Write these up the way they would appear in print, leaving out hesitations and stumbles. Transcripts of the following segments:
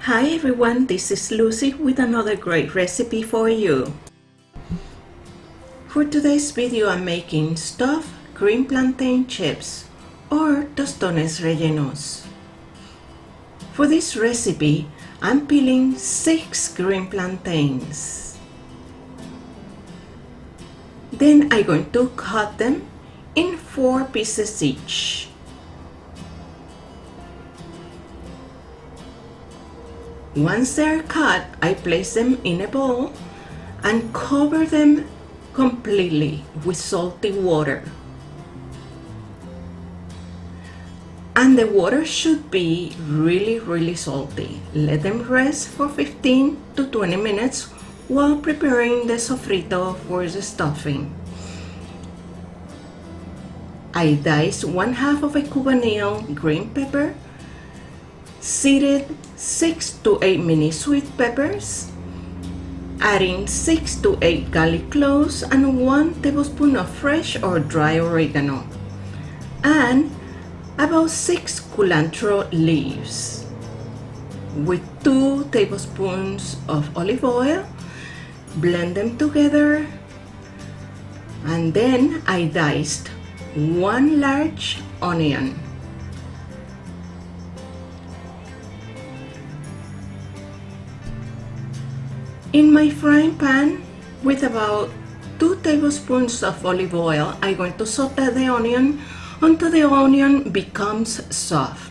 Hi everyone, this is Lucy with another great recipe for you. For today's video I'm making stuffed green plantain chips or tostones rellenos. For this recipe I'm peeling 6 green plantains. Then I'm going to cut them in 4 pieces each. Once they're cut, I place them in a bowl and cover them completely with salty water. And the water should be really salty. Let them rest for 15 to 20 minutes while preparing the sofrito for the stuffing. I diced 1/2 of a cubanelle green pepper, seeded 6 to 8 mini sweet peppers, adding 6 to 8 garlic cloves and 1 tablespoon of fresh or dry oregano, and about 6 culantro leaves, with 2 tablespoons of olive oil. Blend them together, and then I diced 1 large onion. In my frying pan, with about 2 tablespoons of olive oil, I'm going to saute the onion until the onion becomes soft.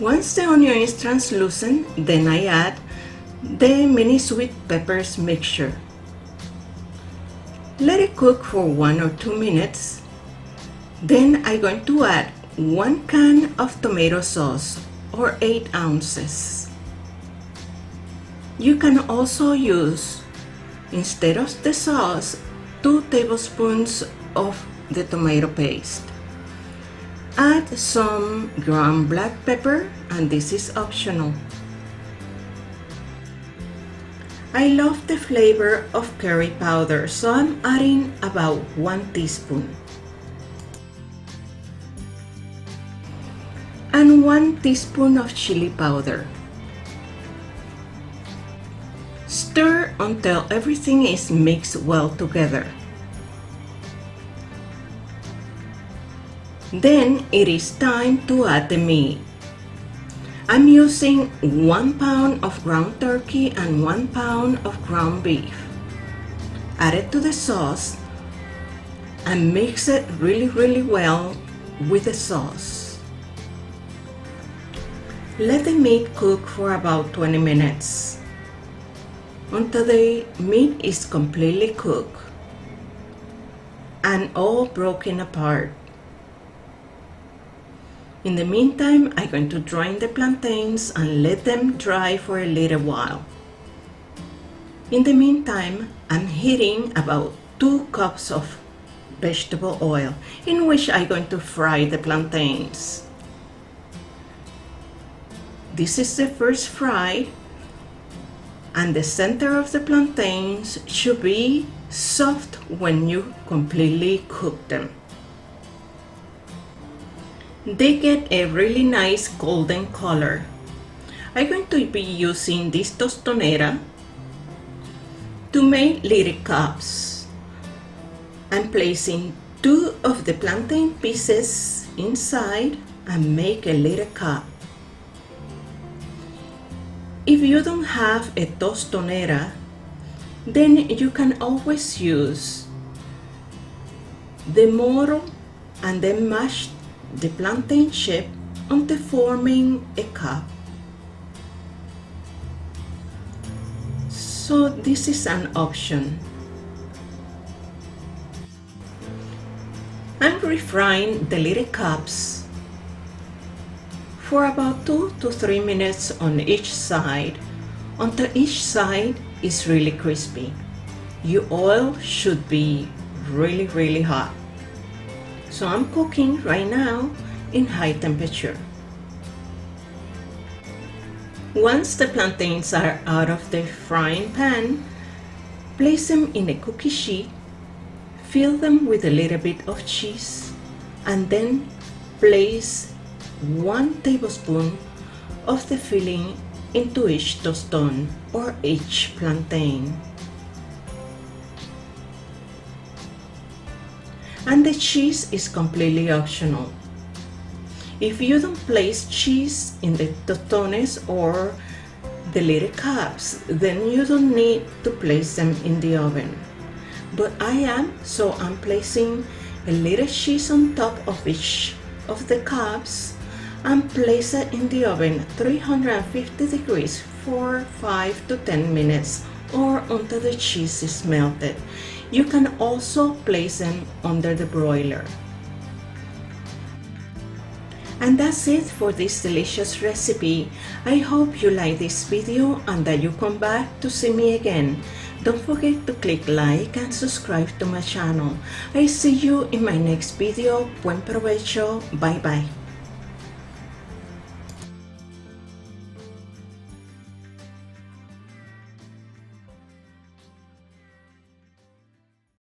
Once the onion is translucent, then I add the mini sweet peppers mixture. Let it cook for 1 or 2 minutes. Then I'm going to add 1 can of tomato sauce, or 8 ounces. You can also use, instead of the sauce, 2 tablespoons of the tomato paste. Add some ground black pepper, and this is optional. I love the flavor of curry powder, so I'm adding about 1 teaspoon. And 1 teaspoon of chili powder. Stir until everything is mixed well together. Then it is time to add the meat. I'm using 1 pound of ground turkey and 1 pound of ground beef. Add it to the sauce and mix it really well with the sauce. Let the meat cook for about 20 minutes until the meat is completely cooked and all broken apart. In the meantime, I'm going to drain the plantains and let them dry for a little while. In the meantime, I'm heating about 2 cups of vegetable oil in which I'm going to fry the plantains. This is the first fry, and the center of the plantains should be soft when you completely cook them. They get a really nice golden color. I'm going to be using this tostonera to make little cups. I'm placing 2 of the plantain pieces inside and make a little cup. If you don't have a tostonera, then you can always use the mortar and then mash the plantain chip until forming a cup. So this is an option. I'm refrying the little cups for about 2 to 3 minutes on each side until each side is really crispy. Your oil should be really hot. So I'm cooking right now in high temperature. Once the plantains are out of the frying pan, place them in a cookie sheet, fill them with a little bit of cheese, and then place 1 tablespoon of the filling into each tostone or each plantain. And the cheese is completely optional. If you don't place cheese in the tostones or the little cups, then you don't need to place them in the oven. But I am, so I'm placing a little cheese on top of each of the cups and place it in the oven 350 degrees for 5 to 10 minutes or until the cheese is melted. You can also place them under the broiler. And that's it for this delicious recipe. I hope you like this video and that you come back to see me again. Don't forget to click like and subscribe to my channel. I see you in my next video. Buen provecho. Bye bye.